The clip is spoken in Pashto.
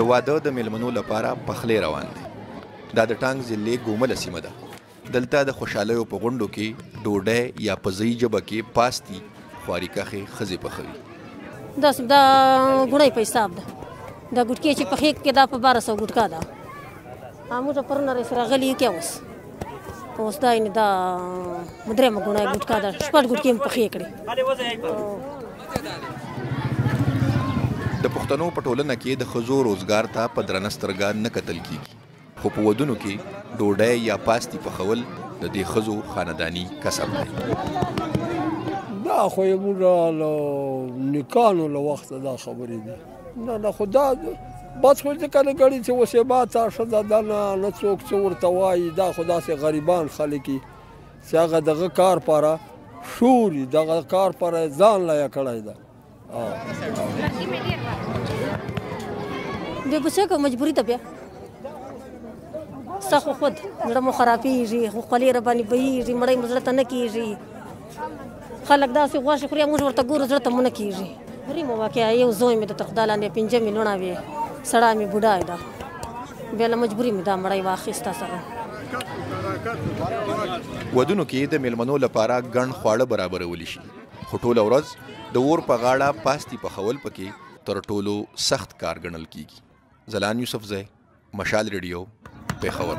د واده د میلمنو لپاره پخلی روان دی. دا د ټانګ ضلع ګومله سیمه ده. دلته د خوشحالیو په غونډو کې ډوډۍ یا په ځای ژبه کې پاستي خواري کښې ښځې پخوي. دا ګوڼۍ په حساب ده. دا ګوټکې چې پخې کې دا په 1200 ګوټکا ده. موږ پرونه رئیس راغلي کې اوس دا یعنې دا درېیمه ګوڼۍ ګوټکا ده. 6 ګوټکې مې پخې کړې. د پښتنو په ټولنه کې د ښځو روزګار ته په درنه سترګه نه کتل کېږي، خو په ودونو کې ډوډۍ یا پاستي پخول د دې ښځو خانداني کسب دی. دا خو یې موږ له نیکانو له وخته دا خبرې دي. نه خو دا بس خو ځکه نه ګڼي چې اوس یې ماته ښځه ده نه څوک څه ورته وایي. دا خو داسې غریبان خلک وي چې هغه دغه کار پاره شور وي، دغه کار پاره یې ځان لایه کړی ده. بیا به څه کوو، مجبوري ده. بیا ستا خو خود زړه مو خرابېږي، خو خولې راباندې بهېږي، مړی مو زړه ته نه کېږي. خلک داسې غوښې خوري، موږ ورته ګورو زړه ته مو نه کېږي. غریمه واقعه یو زوی مې د تر خدای لاندې 5 مې لوڼه وې، سړی مې بوډا ده. بیا له مجبوري مې دا مړی واخیسته سره. ودونو کې د میلمنو لپاره ګڼ خواړه برابرولی شي، خو ټوله ورځ د اور په غاړه پاستي پخول پکې تر ټولو سخت کار ګڼل کېږي. ځلان یوسفزی، مشال ریډیو، پېښور.